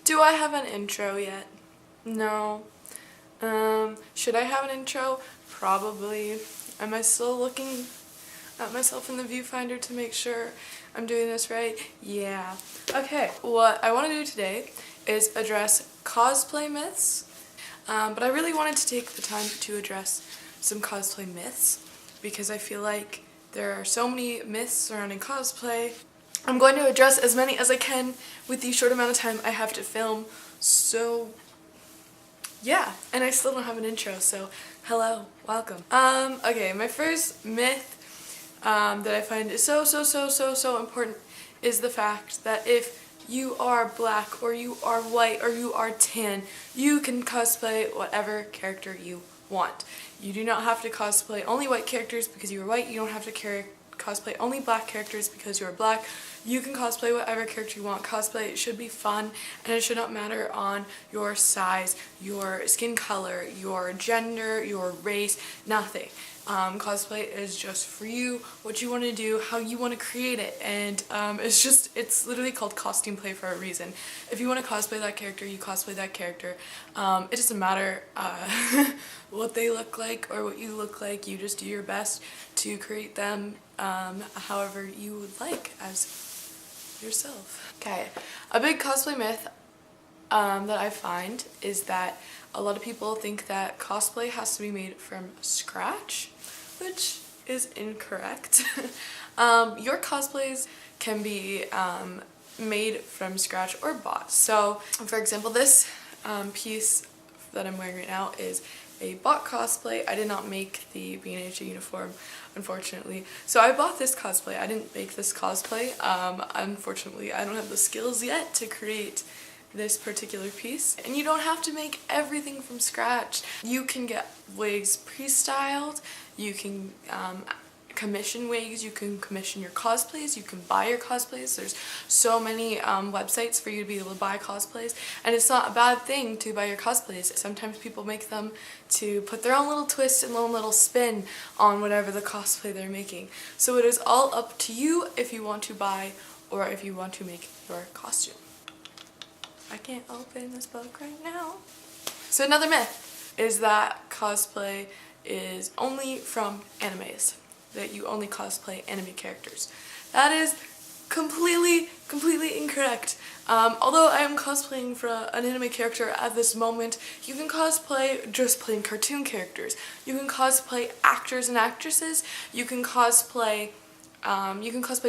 Do I have an intro yet? No. Should I have an intro? Probably. Am I still looking at myself in the viewfinder to make sure I'm doing this right? Yeah. Okay, what I want to do today is address cosplay myths, but I really wanted to take the time to address some cosplay myths because I feel like there are so many myths surrounding cosplay. I'm going to address as many as I can with the short amount of time I have to film, so yeah, and I still don't have an intro, so hello, welcome. Okay, my first myth that I find is so important is the fact that if you are black or you are white or you are tan, you can cosplay whatever character you want. You do not have to cosplay only white characters because you are white. You don't have to cosplay only black characters because you are black. You can cosplay whatever character you want. Cosplay should be fun, and it should not matter on your size, your skin color, your gender, your race, nothing. Cosplay is just for you, what you want to do, how you want to create it, and it's literally called costume play for a reason. If you want to cosplay that character, you cosplay that character. It doesn't matter what they look like or what you look like. You just do your best to create them however you would like as yourself. Okay, a big cosplay myth that I find is that a lot of people think that cosplay has to be made from scratch, which is incorrect. Your cosplays can be made from scratch or bought. So, for example, this piece that I'm wearing right now is a bought cosplay. I did not make the B&H uniform, unfortunately. So I bought this cosplay. I didn't make this cosplay. Unfortunately, I don't have the skills yet to create this particular piece. And you don't have to make everything from scratch. You can get wigs pre-styled, you can commission wigs, you can commission your cosplays, you can buy your cosplays. There's so many websites for you to be able to buy cosplays, and it's not a bad thing to buy your cosplays. Sometimes people make them to put their own little twist and own little spin on whatever the cosplay they're making. So it is all up to you if you want to buy or if you want to make your costume. I can't open this book right now. So another myth is that cosplay is only from animes, that you only cosplay anime characters. That is completely incorrect. Although I am cosplaying for an anime character at this moment, you can cosplay just plain cartoon characters. You can cosplay actors and actresses. You can cosplay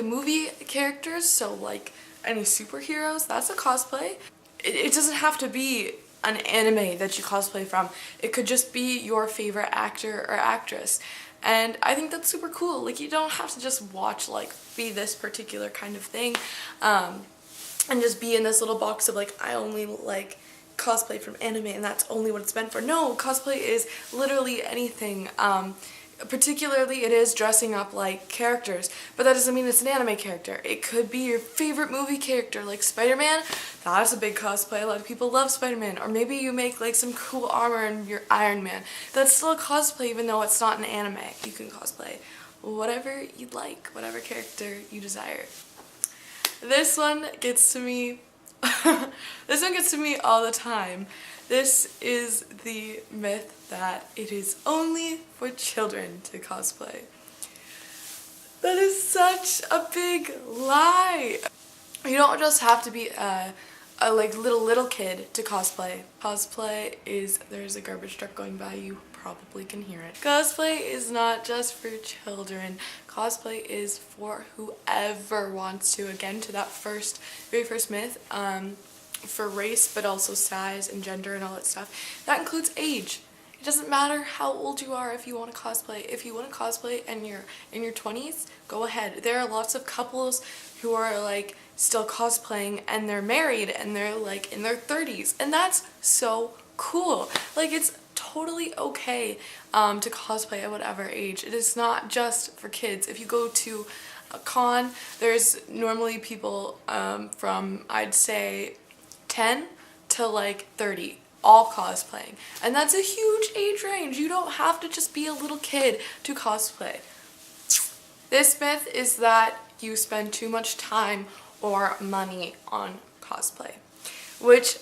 movie characters, so like any superheroes, that's a cosplay. It doesn't have to be an anime that you cosplay from. It could just be your favorite actor or actress. And I think that's super cool. Like, you don't have to just watch, like, be this particular kind of thing, and just be in this little box of, like, I only, like, cosplay from anime and that's only what it's meant for. No, cosplay is literally anything. Particularly it is dressing up like characters, but that doesn't mean it's an anime character. It could be your favorite movie character, like Spider-Man. That's a big cosplay. A lot of people love Spider-Man. Or maybe you make like some cool armor and you're Iron Man. That's still a cosplay even though it's not an anime. You can cosplay whatever you'd like, whatever character you desire. This one gets to me this one gets to me all the time. This is the myth that it is only for children to cosplay. That is such a big lie. You don't just have to be a like little kid to cosplay. Cosplay is, there's a garbage truck going by, you probably can hear it. Cosplay is not just for children. Cosplay is for whoever wants to. Again, to that very first myth, for race, but also size and gender and all that stuff. That includes age. It doesn't matter how old you are if you want to cosplay. If you want to cosplay and you're in your 20s, go ahead. There are lots of couples who are like still cosplaying and they're married and they're like in their 30s, and that's so cool. Like, it's totally okay to cosplay at whatever age. It is not just for kids. If you go to a con, there's normally people from, I'd say, 10 to like 30, all cosplaying. And that's a huge age range. You don't have to just be a little kid to cosplay. This myth is that you spend too much time or money on cosplay, which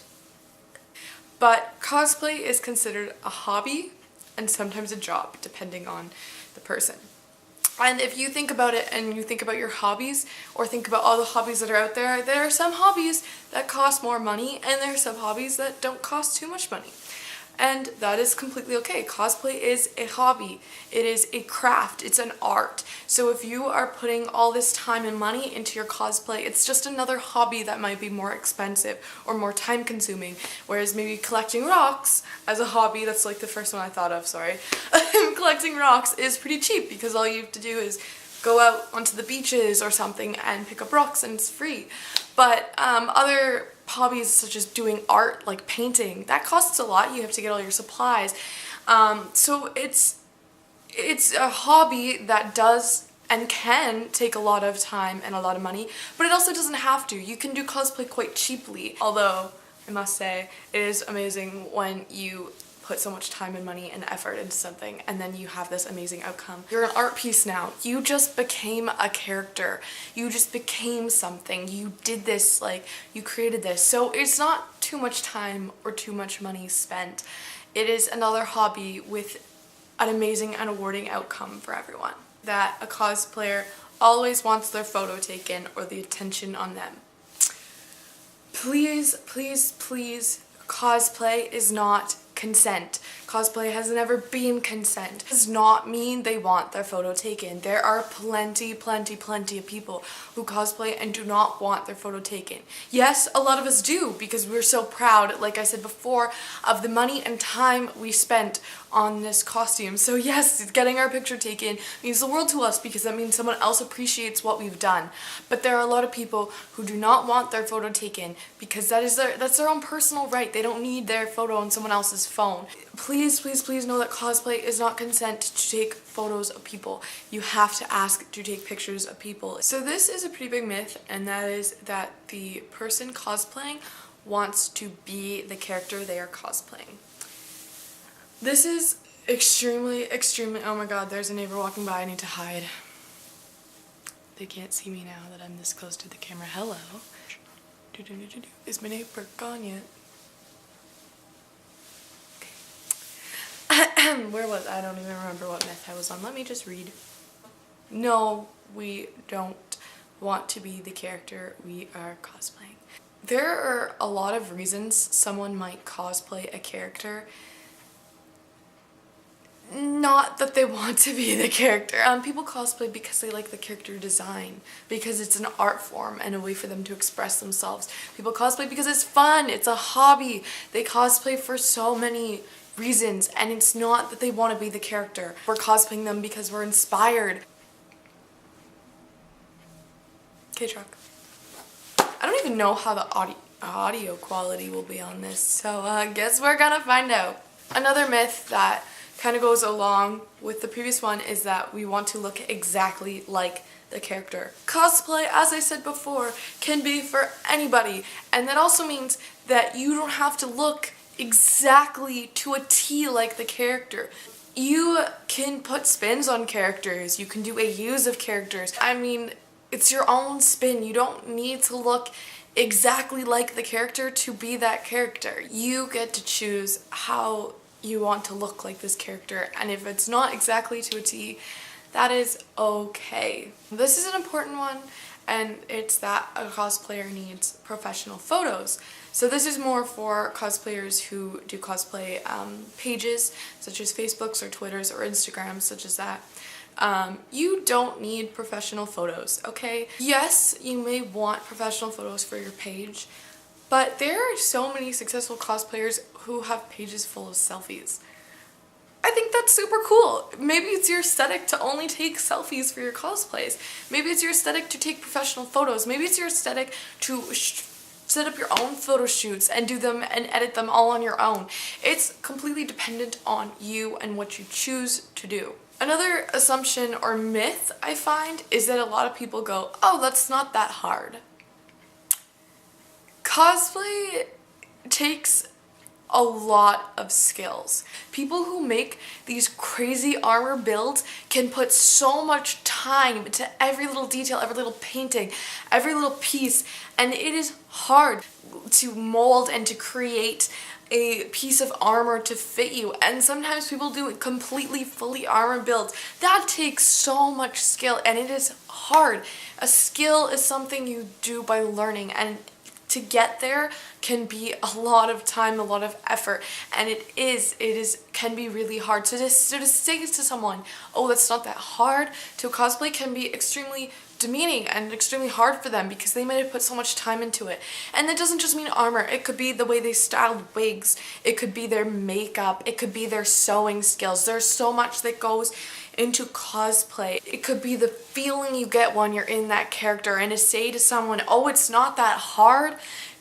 But cosplay is considered a hobby and sometimes a job, depending on the person. And if you think about it and you think about your hobbies, or think about all the hobbies that are out there, there are some hobbies that cost more money and there are some hobbies that don't cost too much money. And that is completely okay. Cosplay is a hobby. It is a craft. It's an art. So if you are putting all this time and money into your cosplay, it's just another hobby that might be more expensive or more time consuming. Whereas maybe collecting rocks as a hobby, that's like the first one I thought of, sorry. Collecting rocks is pretty cheap because all you have to do is go out onto the beaches or something and pick up rocks and it's free. But other hobbies such as doing art, like painting, that costs a lot. You have to get all your supplies. So it's a hobby that does and can take a lot of time and a lot of money, but it also doesn't have to. You can do cosplay quite cheaply, although I must say it is amazing when you put so much time and money and effort into something and then you have this amazing outcome. You're an art piece now. You just became a character. You just became something. You did this, like, you created this. So it's not too much time or too much money spent. It is another hobby with an amazing and rewarding outcome for everyone. That a cosplayer always wants their photo taken or the attention on them. Please, please, please, cosplay is not consent. Cosplay has never been consent. It does not mean they want their photo taken. There are plenty of people who cosplay and do not want their photo taken. Yes, a lot of us do because we're so proud, like I said before, of the money and time we spent on this costume. So yes, getting our picture taken means the world to us because that means someone else appreciates what we've done. But there are a lot of people who do not want their photo taken because that's their own personal right. They don't need their photo on someone else's phone. Please, please, please know that cosplay is not consent to take photos of people. You have to ask to take pictures of people. So this is a pretty big myth, and that is that the person cosplaying wants to be the character they are cosplaying. This is extremely, oh my god, there's a neighbor walking by, I need to hide. They can't see me now that I'm this close to the camera. Hello. Is my neighbor gone yet? Where was I? Don't even remember what myth I was on. Let me just read. No, we don't want to be the character we are cosplaying. There are a lot of reasons someone might cosplay a character. Not that they want to be the character. People cosplay because they like the character design, because it's an art form and a way for them to express themselves. People cosplay because it's fun, it's a hobby. They cosplay for so many reasons, and it's not that they want to be the character. We're cosplaying them because we're inspired. Okay, truck. I don't even know how the audio quality will be on this, so guess we're gonna find out. Another myth that kind of goes along with the previous one is that we want to look exactly like the character. Cosplay, as I said before, can be for anybody, and that also means that you don't have to look exactly to a T like the character. You can put spins on characters, you can do AUs of characters. I mean, it's your own spin. You don't need to look exactly like the character to be that character. You get to choose how you want to look like this character, and if it's not exactly to a T, that is okay. This is an important one, and it's that a cosplayer needs professional photos. So this is more for cosplayers who do cosplay pages, such as Facebooks or Twitters or Instagrams, such as that. You don't need professional photos, okay? Yes, you may want professional photos for your page, but there are so many successful cosplayers who have pages full of selfies. I think that's super cool. Maybe it's your aesthetic to only take selfies for your cosplays. Maybe it's your aesthetic to take professional photos. Maybe it's your aesthetic to set up your own photo shoots and do them and edit them all on your own. It's completely dependent on you and what you choose to do. Another assumption or myth I find is that a lot of people go, oh, that's not that hard. Cosplay takes a lot of skills. People who make these crazy armor builds can put so much time into every little detail, every little painting, every little piece, and it is hard to mold and to create a piece of armor to fit you. And sometimes people do completely fully armor builds. That takes so much skill, and it is hard. A skill is something you do by learning, and to get there can be a lot of time, a lot of effort, and it can be really hard. So to say to someone, oh, that's not that hard, to cosplay can be extremely demeaning and extremely hard for them because they might have put so much time into it. And that doesn't just mean armor. It could be the way they styled wigs. It could be their makeup. It could be their sewing skills. There's so much that goes into cosplay. It could be the feeling you get when you're in that character, and to say to someone, oh, it's not that hard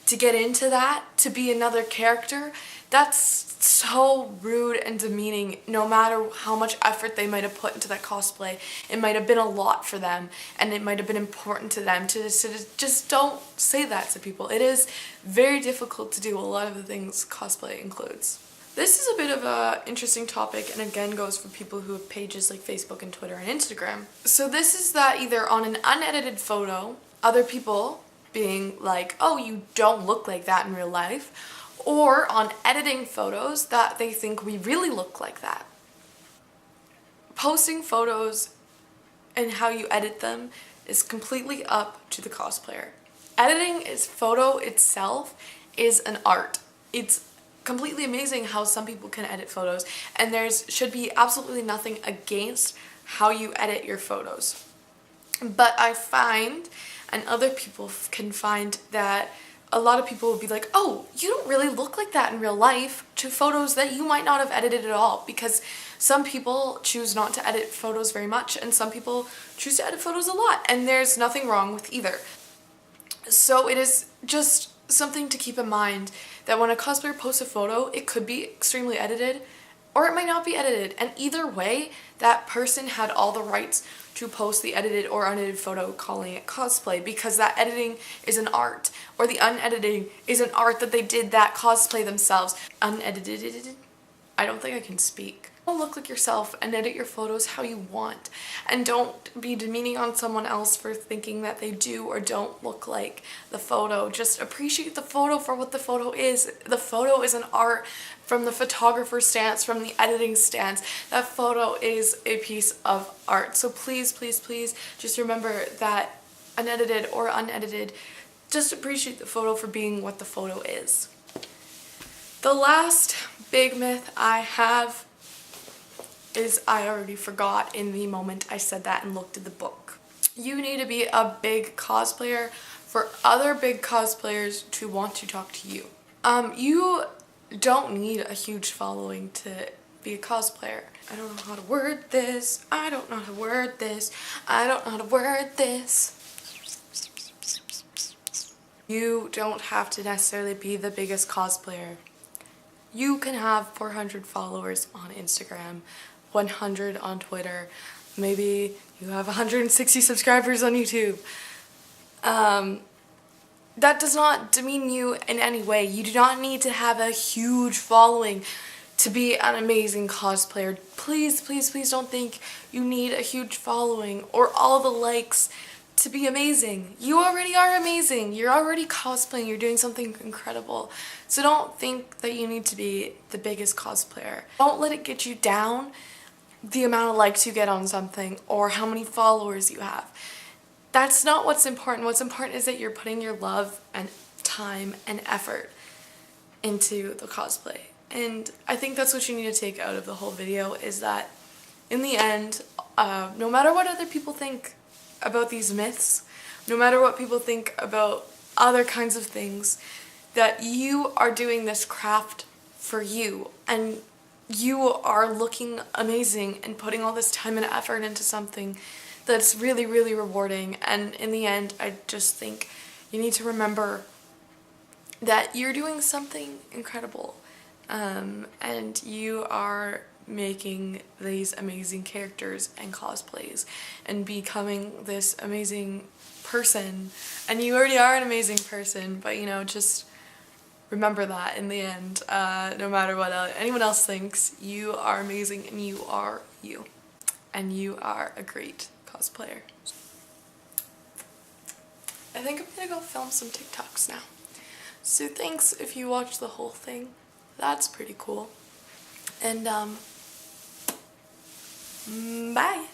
to get into that, to be another character, that's so rude and demeaning. No matter how much effort they might have put into that cosplay, it might have been a lot for them, and it might have been important to them. To just don't say that to people. It is very difficult to do a lot of the things cosplay includes. This is a bit of an interesting topic, and again goes for people who have pages like Facebook and Twitter and Instagram. So this is that either on an unedited photo, other people being like, oh, you don't look like that in real life, or on editing photos that they think we really look like that. Posting photos and how you edit them is completely up to the cosplayer. Editing photo itself is an art. It's completely amazing how some people can edit photos, and should be absolutely nothing against how you edit your photos. But I find, and other people can find, that a lot of people will be like, oh, you don't really look like that in real life, to photos that you might not have edited at all, because some people choose not to edit photos very much, and some people choose to edit photos a lot, and there's nothing wrong with either. So it is just something to keep in mind that when a cosplayer posts a photo, it could be extremely edited, or it might not be edited, and either way, that person had all the rights to post the edited or unedited photo, calling it cosplay, because that editing is an art, or the unediting is an art that they did that cosplay themselves. Unedited, I don't think I can speak. Don't look like yourself and edit your photos how you want, and don't be demeaning on someone else for thinking that they do or don't look like the photo. Just appreciate the photo for what the photo is. The photo is an art from the photographer's stance, from the editing stance. That photo is a piece of art. So please, please, please just remember that unedited or unedited, just appreciate the photo for being what the photo is. The last big myth I have is I already forgot in the moment I said that and looked at the book. You need to be a big cosplayer for other big cosplayers to want to talk to you. You don't need a huge following to be a cosplayer. I don't know how to word this. I don't know how to word this. I don't know how to word this. You don't have to necessarily be the biggest cosplayer. You can have 400 followers on Instagram, 100 on Twitter, maybe you have 160 subscribers on YouTube. That does not demean you in any way. You do not need to have a huge following to be an amazing cosplayer. Please, please, please don't think you need a huge following or all the likes to be amazing. You already are amazing. You're already cosplaying. You're doing something incredible. So don't think that you need to be the biggest cosplayer. Don't let it get you down, the amount of likes you get on something or how many followers you have. That's not what's important. What's important is that you're putting your love and time and effort into the cosplay. And I think that's what you need to take out of the whole video, is that in the end, no matter what other people think about these myths, no matter what people think about other kinds of things, that you are doing this craft for you, and you are looking amazing and putting all this time and effort into something that's really, really rewarding. And in the end, I just think you need to remember that you're doing something incredible, and you are making these amazing characters and cosplays and becoming this amazing person. And you already are an amazing person, but you know, just remember that in the end, no matter what anyone else thinks. You are amazing, and you are you. And you are a great cosplayer. I think I'm gonna go film some TikToks now. So thanks if you watched the whole thing. That's pretty cool. And bye!